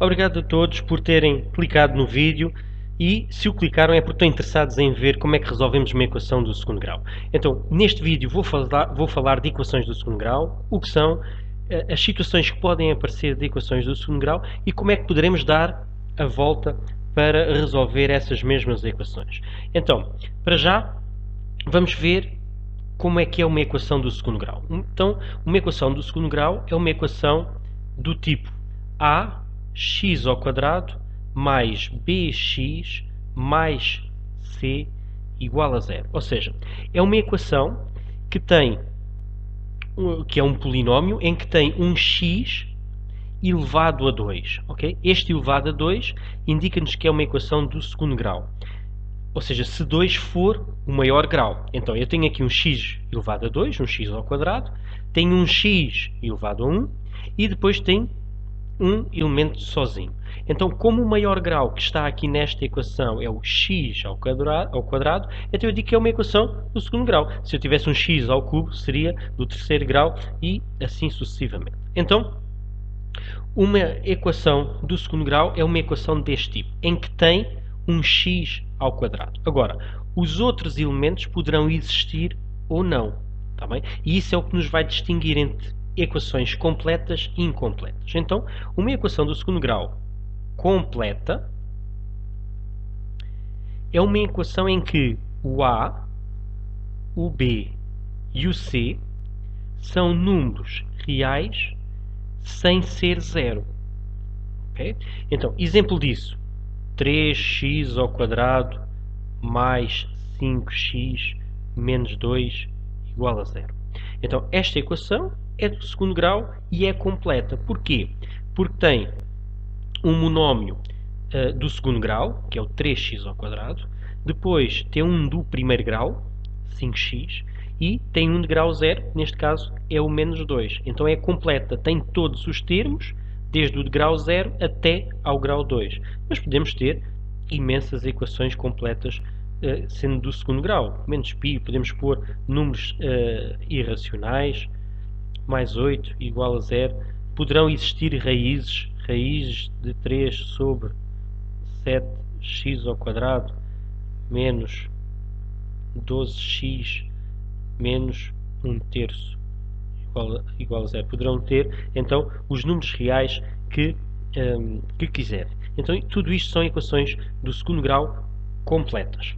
Obrigado a todos por terem clicado no vídeo e, se o clicaram, é porque estão interessados em ver como é que resolvemos uma equação do segundo grau. Então, neste vídeo vou falar de equações do segundo grau, o que são as situações que podem aparecer de equações do segundo grau e como é que poderemos dar a volta para resolver essas mesmas equações. Então, para já, vamos ver como é que é uma equação do segundo grau. Então, uma equação do segundo grau é uma equação do tipo ax ao quadrado mais bx mais c igual a zero. Ou seja, é uma equação que é um polinómio em que tem um x elevado a 2. Okay? Este elevado a 2 indica-nos que é uma equação do segundo grau. Ou seja, se 2 for o maior grau. Então, eu tenho aqui um x elevado a 2, um x ao quadrado, tenho um x elevado a 1 e depois tenho um elemento sozinho. Então, como o maior grau que está aqui nesta equação é o x ao quadrado, então eu digo que é uma equação do segundo grau. Se eu tivesse um x ao cubo, seria do terceiro grau e assim sucessivamente. Então, uma equação do segundo grau é uma equação deste tipo, em que tem um x ao quadrado. Agora, os outros elementos poderão existir ou não. Tá bem? E isso é o que nos vai distinguir entre equações completas e incompletas. Então, uma equação do segundo grau completa é uma equação em que o a, o b e o c são números reais sem ser zero. Okay? Então, exemplo disso, 3x ao quadrado mais 5x menos 2 igual a zero. Então, esta equação é do segundo grau e é completa. Porquê? Porque tem um monómio do segundo grau, que é o 3x ao quadrado, depois tem um do primeiro grau, 5x, e tem um de grau 0, neste caso é o menos 2. Então é completa, tem todos os termos, desde o de grau 0 até ao grau 2. Mas podemos ter imensas equações completas sendo do segundo grau. Menos π, podemos pôr números irracionais, mais 8 igual a 0. Poderão existir raízes de 3 sobre 7x ao quadrado menos 12x menos 1/3 igual a 0. Poderão ter, então, os números reais que quiserem. Então, tudo isto são equações do segundo grau completas.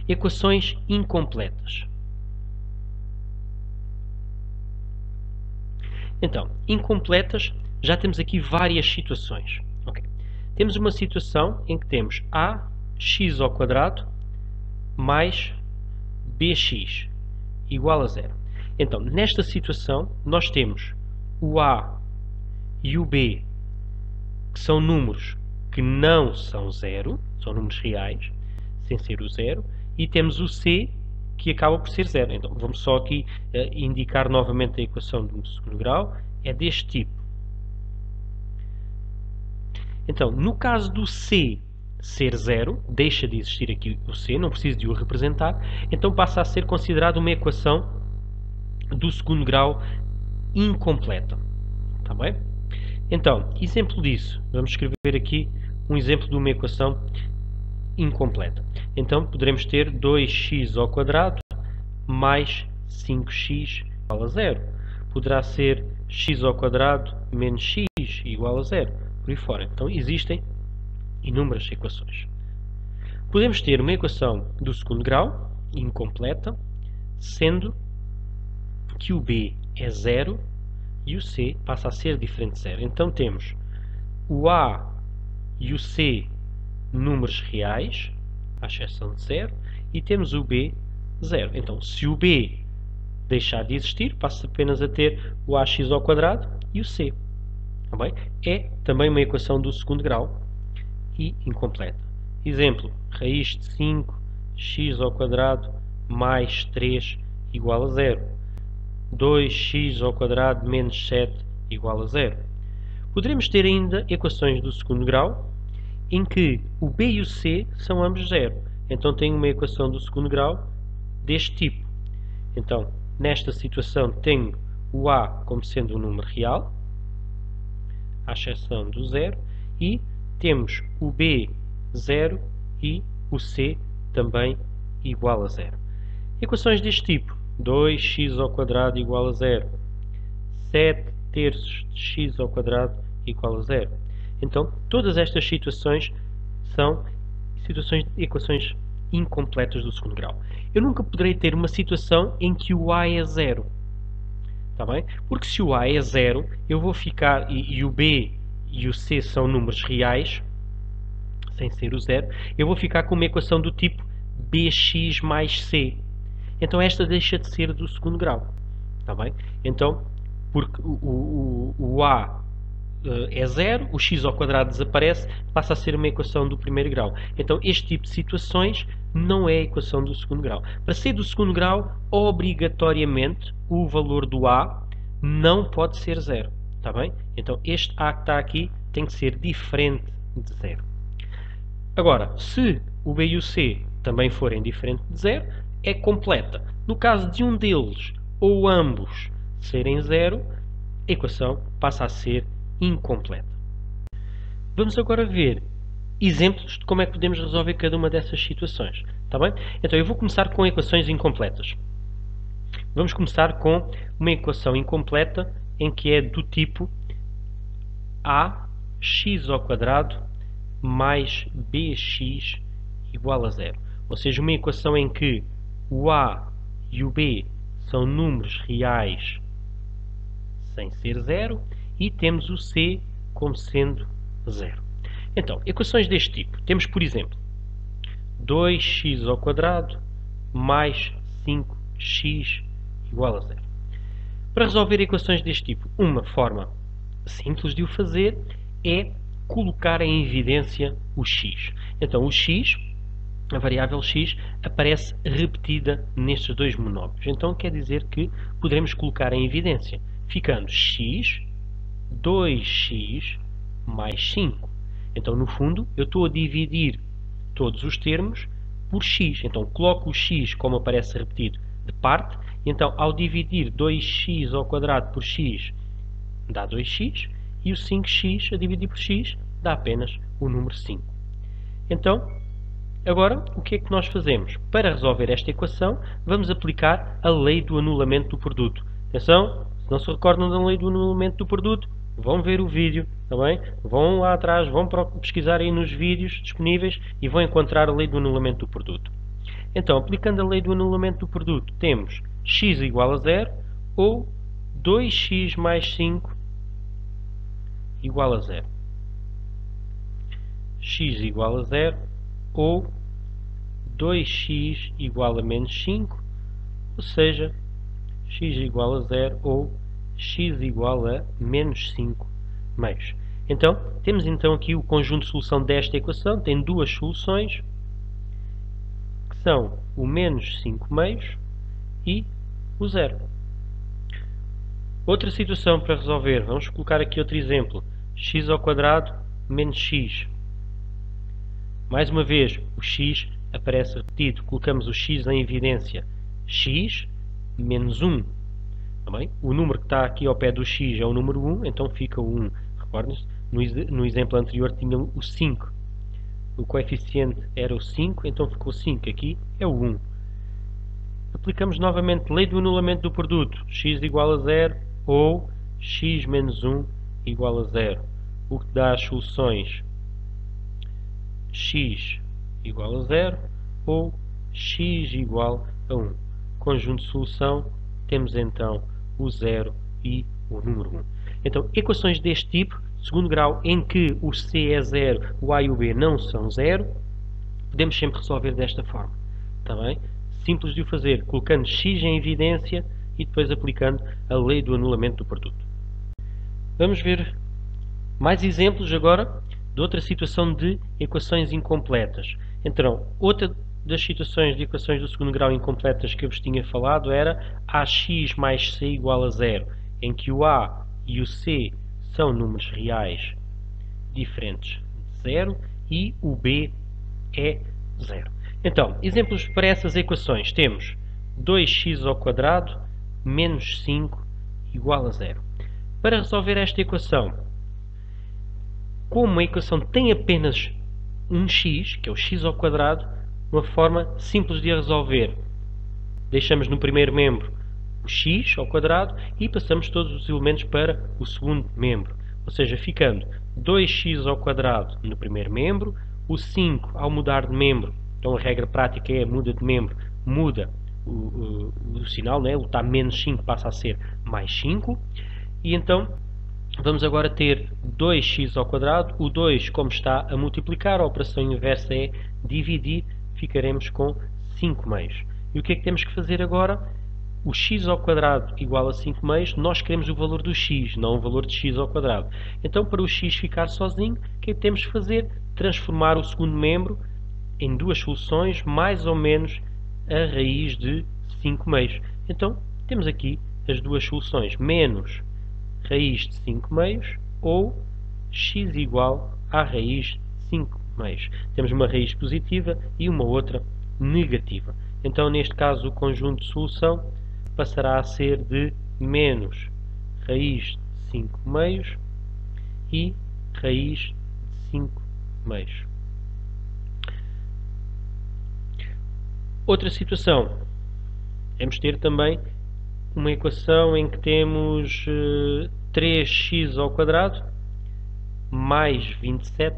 Equações incompletas. Então, incompletas, já temos aqui várias situações. Okay. Temos uma situação em que temos ax ao quadrado mais bx igual a 0. Então, nesta situação, nós temos o a e o b, que são números que não são zero, são números reais, sem ser o zero, e temos o c, que acaba por ser zero. Então, vamos só aqui indicar novamente a equação do segundo grau, é deste tipo. Então, no caso do c ser zero, deixa de existir aqui o c, não preciso de o representar, então passa a ser considerado uma equação do segundo grau incompleta. Está bem? Então, exemplo disso, vamos escrever aqui um exemplo de uma equação incompleta. Então, poderemos ter 2x ao quadrado mais 5x igual a 0. Poderá ser x ao quadrado menos x igual a 0. Por aí fora. Então, existem inúmeras equações. Podemos ter uma equação do segundo grau, incompleta, sendo que o b é 0 e o c passa a ser diferente de 0. Então temos o a e o c números reais, à exceção de 0, e temos o b 0. Então, se o b deixar de existir, passa apenas a ter o ax ao quadrado e o c. Tá bem? É também uma equação do segundo grau e incompleta. Exemplo, raiz de 5x ao quadrado mais 3 igual a 0. 2x ao quadrado menos 7 igual a 0. Poderemos ter ainda equações do segundo grau em que o b e o c são ambos 0. Então tenho uma equação do segundo grau deste tipo. Então, nesta situação tenho o a como sendo um número real, à exceção do zero, e temos o b 0 e o c também igual a zero. Equações deste tipo: 2x² igual a zero, 7 terços de x² igual a zero. Então, todas estas situações são situações de equações incompletas do segundo grau. Eu nunca poderei ter uma situação em que o a é zero. Está bem? Porque se o a é zero, eu vou ficar, e o b e o c são números reais, sem ser o zero, eu vou ficar com uma equação do tipo bx mais c. Então esta deixa de ser do segundo grau. Está bem? Então, porque o a é zero, o x² desaparece, passa a ser uma equação do primeiro grau. Então este tipo de situações não é a equação do segundo grau. Para ser do segundo grau, obrigatoriamente o valor do a não pode ser zero. Está bem? Então este a que está aqui tem que ser diferente de zero. Agora, se o b e o c também forem diferentes de zero, é completa. No caso de um deles ou ambos serem zero, a equação passa a ser incompleta. Vamos agora ver exemplos de como é que podemos resolver cada uma dessas situações. Está bem? Então eu vou começar com equações incompletas. Vamos começar com uma equação incompleta em que é do tipo ax² mais bx igual a zero. Ou seja, uma equação em que o a e o b são números reais sem ser zero e temos o c como sendo zero. Então, equações deste tipo. Temos, por exemplo, 2x² mais 5x igual a zero. Para resolver equações deste tipo, uma forma simples de o fazer é colocar em evidência o x. Então, o x, a variável x, aparece repetida nestes dois monómios. Então, quer dizer que poderemos colocar em evidência, ficando x, 2x mais 5. Então, no fundo, eu estou a dividir todos os termos por x. Então, coloco o x, como aparece repetido, de parte. Então, ao dividir 2x² por x, dá 2x. E o 5x a dividir por x dá apenas o número 5. Então, agora, o que é que nós fazemos? Para resolver esta equação, vamos aplicar a lei do anulamento do produto. Atenção, se não se recordam da lei do anulamento do produto, vão ver o vídeo, está bem? Vão lá atrás, vão pesquisar aí nos vídeos disponíveis e vão encontrar a lei do anulamento do produto. Então, aplicando a lei do anulamento do produto, temos x igual a zero ou 2x mais 5 igual a zero. X igual a zero ou 2x igual a menos 5, ou seja, x igual a zero ou x igual a menos 5 meios. Então, temos então aqui o conjunto de solução desta equação, tem duas soluções, que são o menos 5 meios e o zero. Outra situação para resolver, vamos colocar aqui outro exemplo, x² menos x. Mais uma vez, o x aparece repetido, colocamos o x em evidência, x menos 1. Também, o número que está aqui ao pé do x é o número 1, então fica o 1. Recordem-se, no exemplo anterior tinha o 5. O coeficiente era o 5, então ficou 5. Aqui é o 1. Aplicamos novamente lei do anulamento do produto, x igual a 0 ou x menos 1 igual a 0, o que dá as soluções x igual a 0 ou x igual a 1. Conjunto de solução, temos então o 0 e o número 1. Então, equações deste tipo, segundo grau, em que o c é 0, o a e o b não são 0, podemos sempre resolver desta forma. Está bem? Simples de o fazer, colocando x em evidência e depois aplicando a lei do anulamento do produto. Vamos ver mais exemplos agora de outra situação de equações incompletas. Então, outra das situações de equações do segundo grau incompletas que eu vos tinha falado era ax mais c igual a 0, em que o a e o c são números reais diferentes de 0 e o b é 0. Então, exemplos para essas equações temos 2x² menos 5 igual a 0. Para resolver esta equação, como a equação tem apenas um x, que é o x ao quadrado, uma forma simples de a resolver. Deixamos no primeiro membro o x ao quadrado e passamos todos os elementos para o segundo membro. Ou seja, ficando 2x ao quadrado no primeiro membro, o 5 ao mudar de membro, então a regra prática é muda de membro, muda o sinal, né? O está menos 5 passa a ser mais 5. E então vamos agora ter 2x ao quadrado, o 2 como está a multiplicar, a operação inversa é dividir, ficaremos com 5 meios. E o que é que temos que fazer agora? O x ao quadrado igual a 5 meios, nós queremos o valor do x, não o valor de x ao quadrado. Então, para o x ficar sozinho, o que é que temos que fazer? Transformar o segundo membro em duas soluções, mais ou menos a raiz de 5 meios. Então, temos aqui as duas soluções, menos raiz de 5 meios ou x igual à raiz de 5 meios. Temos uma raiz positiva e uma outra negativa. Então, neste caso, o conjunto de solução passará a ser de menos raiz de 5 meios e raiz de 5 meios. Outra situação, vamos ter também uma equação em que temos 3x ao quadrado mais 27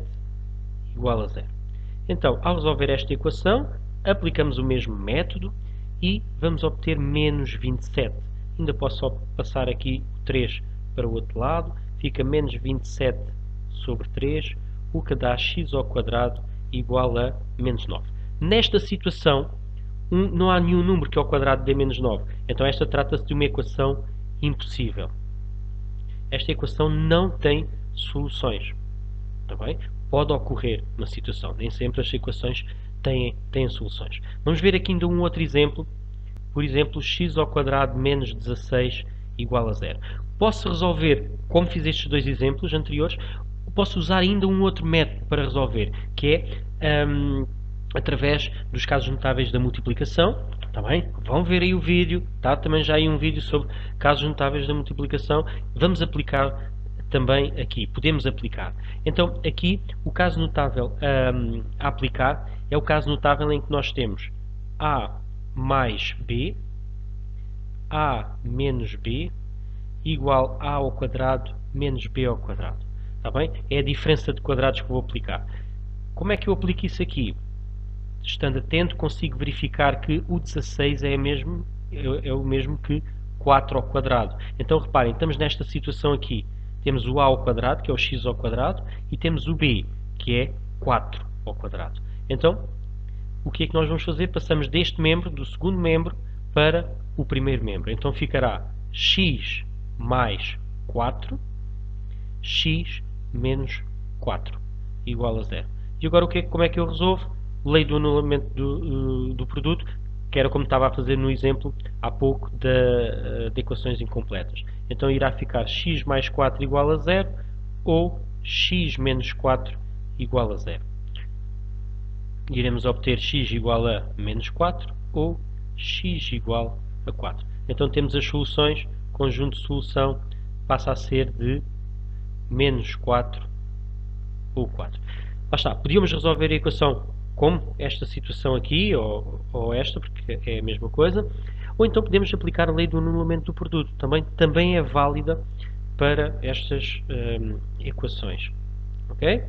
igual a 0. Então, ao resolver esta equação, aplicamos o mesmo método e vamos obter menos 27. Ainda posso só passar aqui o 3 para o outro lado, fica menos 27 sobre 3, o que dá x ao quadrado igual a menos 9. Nesta situação, não há nenhum número que ao quadrado dê menos 9. Então esta trata-se de uma equação impossível. Esta equação não tem soluções. Está bem? Pode ocorrer uma situação. Nem sempre as equações têm soluções. Vamos ver aqui ainda um outro exemplo. Por exemplo, x ao quadrado menos 16 igual a 0. Posso resolver, como fiz estes dois exemplos anteriores, posso usar ainda um outro método para resolver, que é através dos casos notáveis da multiplicação. Tá bem? Vão ver aí o vídeo, tá? Também já aí um vídeo sobre casos notáveis da multiplicação. Vamos aplicar também aqui, podemos aplicar. Então, aqui, o caso notável a aplicar é o caso notável em que nós temos a mais b, a menos b, igual a ao quadrado menos b ao quadrado. Tá bem? É a diferença de quadrados que vou aplicar. Como é que eu aplico isso aqui? Estando atento, consigo verificar que o 16 é o mesmo que 4 ao quadrado. Então, reparem, estamos nesta situação aqui. Temos o a ao quadrado, que é o x ao quadrado, e temos o b, que é 4 ao quadrado. Então, o que é que nós vamos fazer? Passamos deste membro, do segundo membro, para o primeiro membro. Então, ficará x mais 4, x menos 4, igual a 0. E agora, como é que eu resolvo? Lei do anulamento do produto, que era como estava a fazer no exemplo há pouco de equações incompletas. Então irá ficar x mais 4 igual a 0 ou x menos 4 igual a 0. Iremos obter x igual a menos 4 ou x igual a 4. Então temos as soluções, conjunto de solução passa a ser de menos 4 ou 4. Lá está, podíamos resolver a equação como esta situação aqui, ou esta, porque é a mesma coisa, ou então podemos aplicar a lei do anulamento do produto. Também é válida para estas equações. Ok?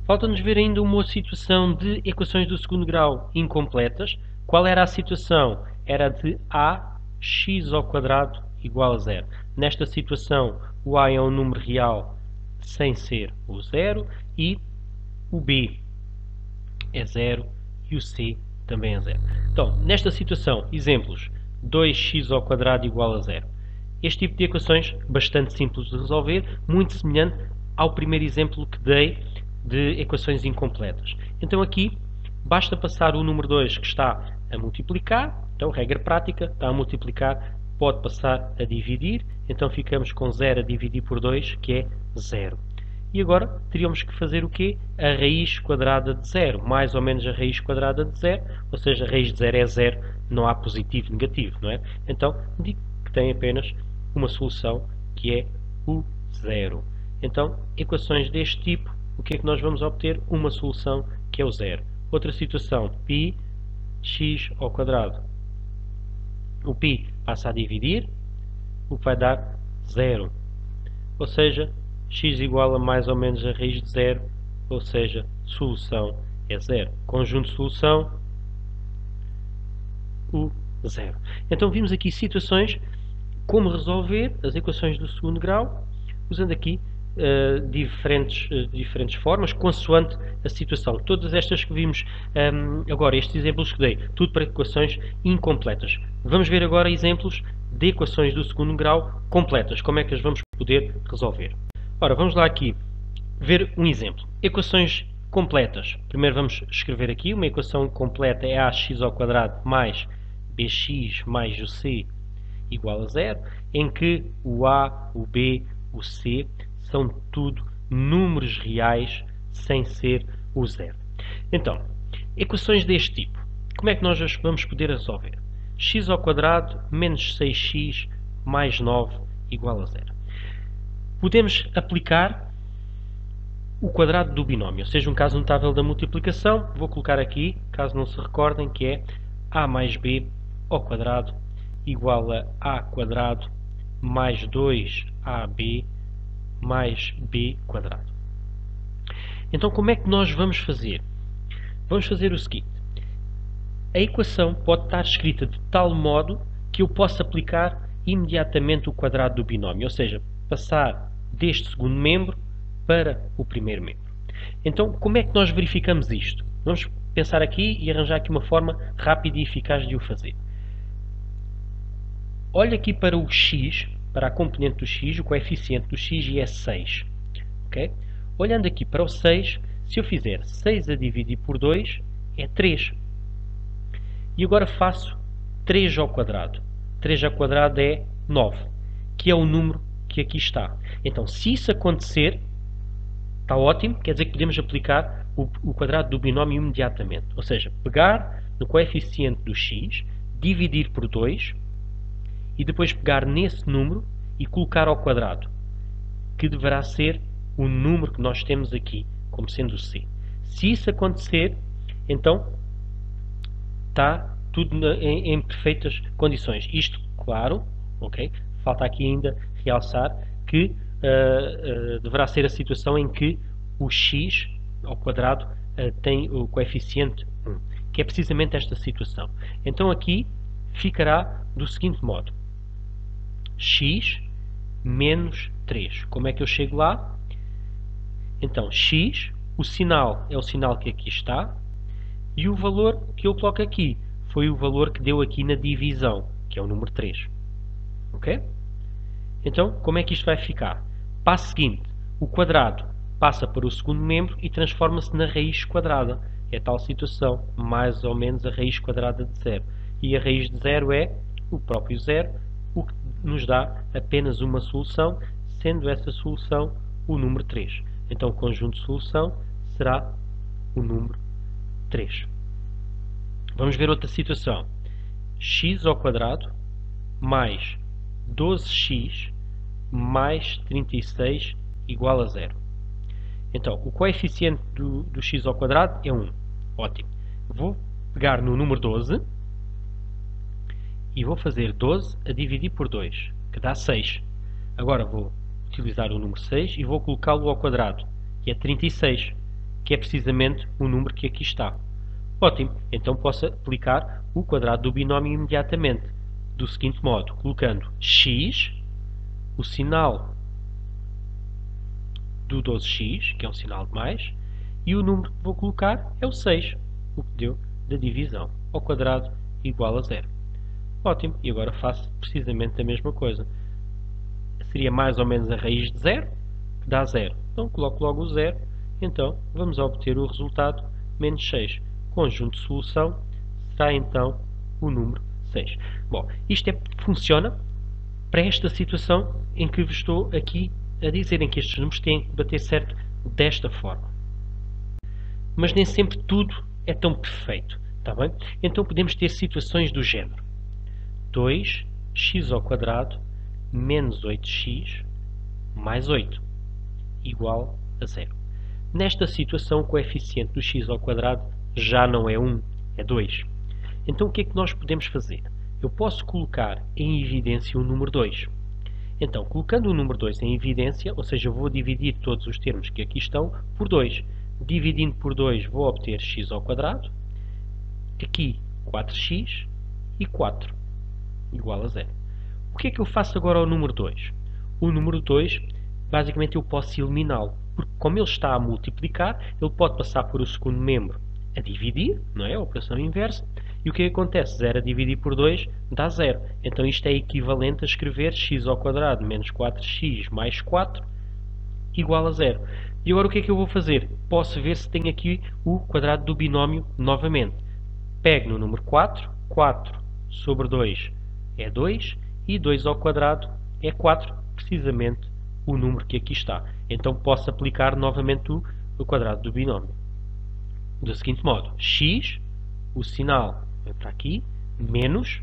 Falta-nos ver ainda uma situação de equações do segundo grau incompletas. Qual era a situação? Era de ax ao quadrado igual a 0. Nesta situação, o a é um número real sem ser o 0 e o b é 0 e o c também é 0. Então, nesta situação, exemplos, 2x ao quadrado igual a 0. Este tipo de equações, bastante simples de resolver, muito semelhante ao primeiro exemplo que dei de equações incompletas. Então aqui, basta passar o número 2 que está a multiplicar, então regra prática, está a multiplicar, pode passar a dividir, então ficamos com 0 a dividir por 2, que é 0. E agora teríamos que fazer o quê? A raiz quadrada de 0, mais ou menos a raiz quadrada de 0, ou seja, a raiz de 0 é 0, não há positivo e negativo, não é? Então, digo que tem apenas uma solução, que é o 0. Então, equações deste tipo, o que é que nós vamos obter? Uma solução que é o zero. Outra situação, π x ao quadrado. O π passa a dividir, o que vai dar 0. Ou seja, x igual a mais ou menos a raiz de 0, ou seja, solução é 0. Conjunto de solução, o 0. Então vimos aqui situações como resolver as equações do segundo grau, usando aqui diferentes formas, consoante a situação. Todas estas que vimos agora, estes exemplos que dei, tudo para equações incompletas. Vamos ver agora exemplos de equações do segundo grau completas. Como é que as vamos poder resolver? Ora, vamos lá aqui ver um exemplo. Equações completas. Primeiro vamos escrever aqui, uma equação completa é ax ao quadrado mais bx mais o c igual a 0, em que o a, o b, o c são tudo números reais sem ser o zero. Então, equações deste tipo, como é que nós as vamos poder resolver? X ao quadrado menos 6x mais 9 igual a 0. Podemos aplicar o quadrado do binómio, ou seja, um caso notável da multiplicação. Vou colocar aqui, caso não se recordem, que é a mais b ao quadrado igual a quadrado mais 2ab mais b quadrado. Então, como é que nós vamos fazer? Vamos fazer o seguinte. A equação pode estar escrita de tal modo que eu possa aplicar imediatamente o quadrado do binómio, ou seja, passar deste segundo membro para o primeiro membro. Então, como é que nós verificamos isto? Vamos pensar aqui e arranjar aqui uma forma rápida e eficaz de o fazer. Olha aqui para o x, para a componente do x, o coeficiente do x é 6. Okay? Olhando aqui para o 6, se eu fizer 6 a dividir por 2, é 3. E agora faço 3 ao quadrado. 3 ao quadrado é 9, que é o número que aqui está. Então, se isso acontecer, está ótimo, quer dizer que podemos aplicar o quadrado do binómio imediatamente. Ou seja, pegar no coeficiente do x, dividir por 2, e depois pegar nesse número e colocar ao quadrado, que deverá ser o número que nós temos aqui, como sendo o c. Se isso acontecer, então está tudo em perfeitas condições. Isto, claro, okay? Falta aqui ainda realçar que deverá ser a situação em que o x ao quadrado tem o coeficiente 1, que é precisamente esta situação. Então aqui ficará do seguinte modo: x menos 3. Como é que eu chego lá? Então, x, o sinal é o sinal que aqui está, e o valor que eu coloco aqui foi o valor que deu aqui na divisão, que é o número 3. Ok? Então, como é que isto vai ficar? Passo seguinte, o quadrado passa para o segundo membro e transforma-se na raiz quadrada. É tal situação, mais ou menos a raiz quadrada de 0. E a raiz de 0 é o próprio 0, o que nos dá apenas uma solução, sendo essa solução o número 3. Então, o conjunto de solução será o número 3. Vamos ver outra situação. X ao quadrado mais 12x mais 36 igual a 0. Então, o coeficiente do x ao quadrado é 1. Ótimo. Vou pegar no número 12 e vou fazer 12 a dividir por 2, que dá 6. Agora vou utilizar o número 6 e vou colocá-lo ao quadrado, que é 36, que é precisamente o número que aqui está. Ótimo, então posso aplicar o quadrado do binómio imediatamente, do seguinte modo, colocando x, o sinal do 12x, que é um sinal de mais, e o número que vou colocar é o 6, o que deu da divisão, ao quadrado igual a 0. Ótimo, e agora faço precisamente a mesma coisa. Seria mais ou menos a raiz de 0, que dá 0. Então coloco logo o 0, então vamos obter o resultado menos 6. Conjunto de solução será então o número 6. Bom, isto funciona para esta situação em que vos estou aqui a dizer, em que estes números têm que bater certo desta forma. Mas nem sempre tudo é tão perfeito, está bem? Então podemos ter situações do género 2x ao quadrado menos 8x mais 8. igual a 0. Nesta situação, o coeficiente do x ao quadrado já não é 1, é 2. Então o que é que nós podemos fazer? Eu posso colocar em evidência o número 2. Então, colocando o número 2 em evidência, ou seja, vou dividir todos os termos que aqui estão por 2. Dividindo por 2 vou obter x ao quadrado, aqui 4x e 4 igual a 0. O que é que eu faço agora ao número 2? O número 2, basicamente eu posso eliminá-lo, porque como ele está a multiplicar, ele pode passar por o segundo membro a dividir, não é? A operação inversa. E o que acontece? 0 a dividir por 2 dá 0. Então isto é equivalente a escrever x ao quadrado menos 4x mais 4 igual a 0. E agora o que é que eu vou fazer? Posso ver se tenho aqui o quadrado do binómio novamente. Pego no número 4, 4 sobre 2 é 2 e 2 ao quadrado é 4, precisamente o número que aqui está. Então posso aplicar novamente o quadrado do binómio. Do seguinte modo, x, o sinal vem para aqui, menos,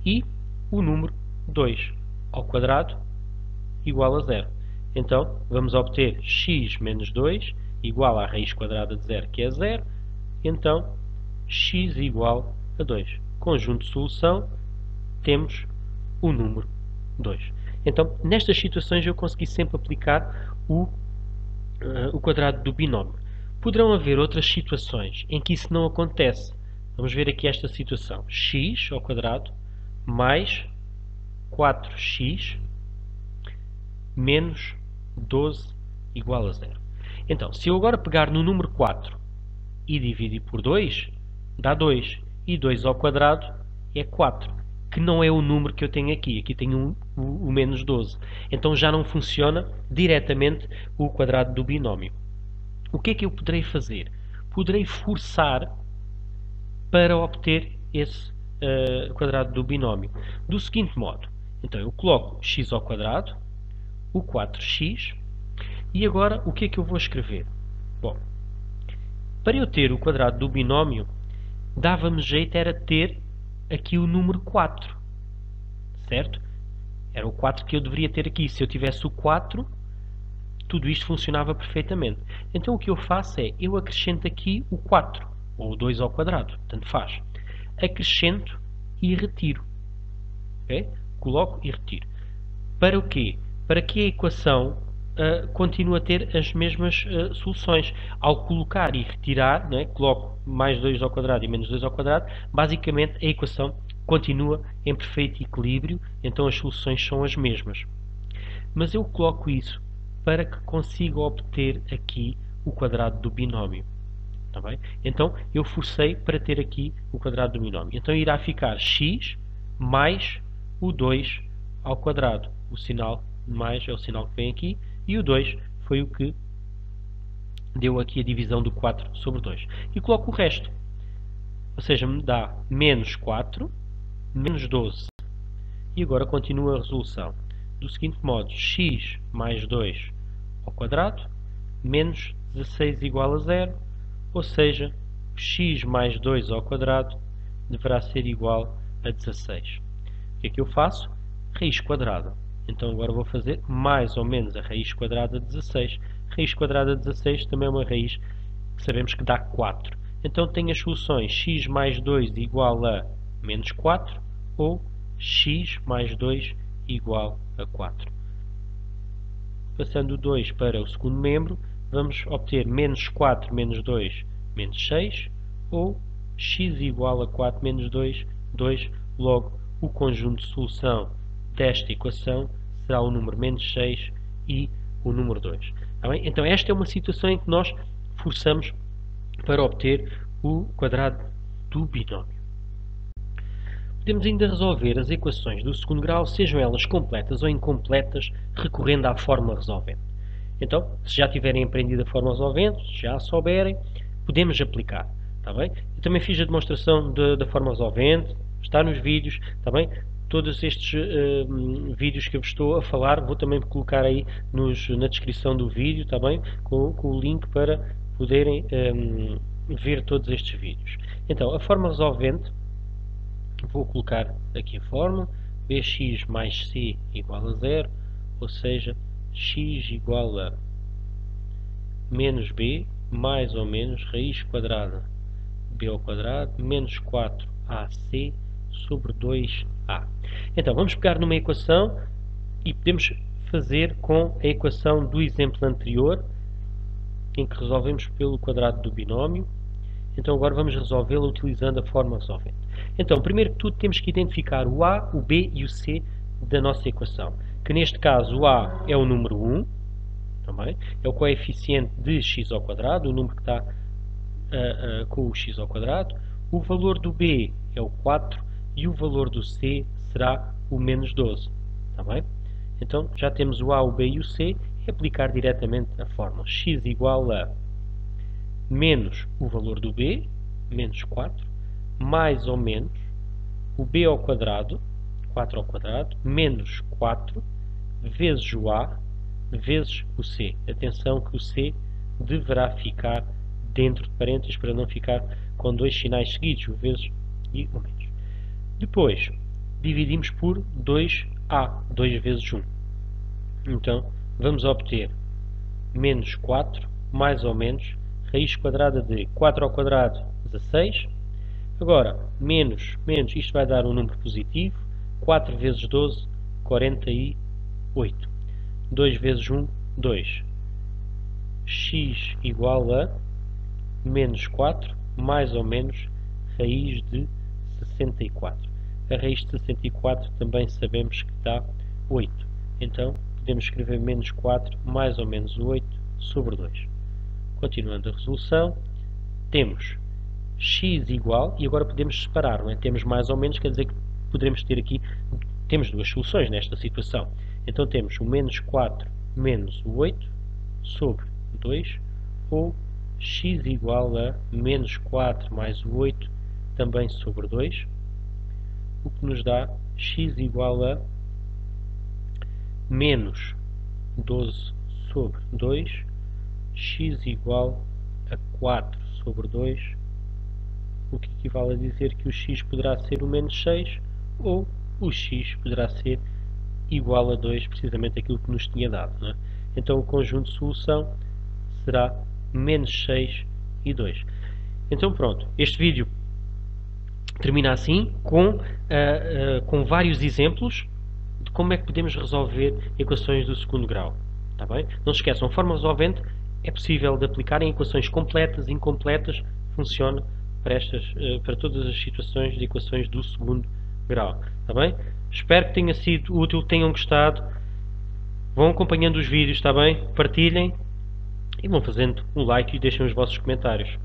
e o número 2 ao quadrado igual a 0. Então, vamos obter x menos 2 igual à raiz quadrada de 0, que é 0. Então, x igual a 2. Conjunto de solução, temos o número 2. Então, nestas situações eu consegui sempre aplicar o quadrado do binómio. Poderão haver outras situações em que isso não acontece. Vamos ver aqui esta situação. X ao quadrado mais 4x menos 12 igual a 0. Então, se eu agora pegar no número 4 e dividir por 2, dá 2. E 2 ao quadrado é 4, que não é o número que eu tenho aqui. Aqui tenho o menos 12. Então já não funciona diretamente o quadrado do binómio. O que é que eu poderei fazer? Poderei forçar para obter esse quadrado do binómio. Do seguinte modo. Então eu coloco x ao quadrado, o 4x, e agora o que é que eu vou escrever? Bom, para eu ter o quadrado do binómio, dava-me jeito era ter aqui o número 4, certo? Era o 4 que eu deveria ter aqui. Se eu tivesse o 4, tudo isto funcionava perfeitamente. Então o que eu faço é, eu acrescento aqui o 4, ou o 2 ao quadrado, tanto faz. Acrescento e retiro. Okay? Coloco e retiro. Para o quê? Para que a equação continue a ter as mesmas soluções. Ao colocar e retirar, né, coloco mais 2 ao quadrado e menos 2 ao quadrado, basicamente a equação continua em perfeito equilíbrio, então as soluções são as mesmas. Mas eu coloco isso para que consiga obter aqui o quadrado do binómio. Tá bem? Então eu forcei para ter aqui o quadrado do binómio. Então irá ficar x mais o 2 ao quadrado. O sinal mais é o sinal que vem aqui e o 2 foi o que deu aqui a divisão do 4 sobre 2. E coloco o resto. Ou seja, me dá menos 4, menos 12. E agora continua a resolução. Do seguinte modo, x mais 2 ao quadrado, menos 16 igual a 0, ou seja, x mais 2 ao quadrado deverá ser igual a 16. O que é que eu faço? Raiz quadrada. Então agora vou fazer mais ou menos a raiz quadrada de 16. Raiz quadrada de 16 também é uma raiz que sabemos que dá 4. Então tenho as soluções x mais 2 igual a menos 4 ou x mais 2 igual a 4. Passando o 2 para o segundo membro, vamos obter menos 4 menos 2 menos 6 ou x igual a 4 menos 2, 2. Logo, o conjunto de solução desta equação será o número menos 6 e o número 2. Tá bem? Então esta é uma situação em que nós forçamos para obter o quadrado do binómio. Podemos ainda resolver as equações do segundo grau, sejam elas completas ou incompletas, recorrendo à fórmula resolvente. Então, se já tiverem aprendido a fórmula resolvente, se já a souberem, podemos aplicar. Tá bem? Eu também fiz a demonstração da fórmula resolvente, está nos vídeos, tá bem? Todos estes vídeos que eu vos estou a falar, vou também colocar aí na descrição do vídeo, tá bem? Com o link para poderem ver todos estes vídeos. Então, a fórmula resolvente, vou colocar aqui a fórmula, bx mais c igual a 0, ou seja, x igual a menos b mais ou menos raiz quadrada b ao quadrado menos 4ac sobre 2a. Então, vamos pegar numa equação e podemos fazer com a equação do exemplo anterior, em que resolvemos pelo quadrado do binómio. Então, agora vamos resolvê-la utilizando a forma resolvente. Então, primeiro que tudo, temos que identificar o a, o b e o c da nossa equação. Que neste caso, o a é o número 1, também, é o coeficiente de x ao quadrado, o número que está com o x ao quadrado. O valor do b é o 4 e o valor do c será o menos 12. Está bem? Então, já temos o a, o b e o c. E aplicar diretamente a fórmula x igual a menos o valor do b, menos 4, mais ou menos o b ao quadrado, 4 ao quadrado, menos 4, vezes o a, vezes o c. Atenção que o c deverá ficar dentro de parênteses para não ficar com dois sinais seguidos, o vezes e o menos. Depois, dividimos por 2a, 2 vezes 1. Então, vamos obter menos 4, mais ou menos, raiz quadrada de 4 ao quadrado, 16. Agora, menos, isto vai dar um número positivo. 4 vezes 12, 48. 2 vezes 1, 2. X igual a menos 4, mais ou menos, raiz de 64. A raiz de 64 também sabemos que dá 8. Então, podemos escrever menos 4, mais ou menos 8, sobre 2. Continuando a resolução, temos x igual, e agora podemos separar, não é? Temos mais ou menos, quer dizer que poderemos ter aqui, temos duas soluções nesta situação. Então temos o menos 4 menos o 8 sobre 2, ou x igual a menos 4 mais o 8 também sobre 2, o que nos dá x igual a menos 12 sobre 2, x igual a 4 sobre 2, o que equivale a dizer que o x poderá ser o menos 6 ou o x poderá ser igual a 2, precisamente aquilo que nos tinha dado, não é? Então o conjunto de solução será menos 6 e 2. Então pronto, este vídeo termina assim com vários exemplos de como é que podemos resolver equações do segundo grau. Está bem? Não se esqueçam, a forma resolvente é possível de aplicar em equações completas e incompletas, funciona para todas as situações de equações do segundo grau. Está bem? Espero que tenha sido útil, tenham gostado. Vão acompanhando os vídeos, está bem? Partilhem e vão fazendo um like e deixem os vossos comentários.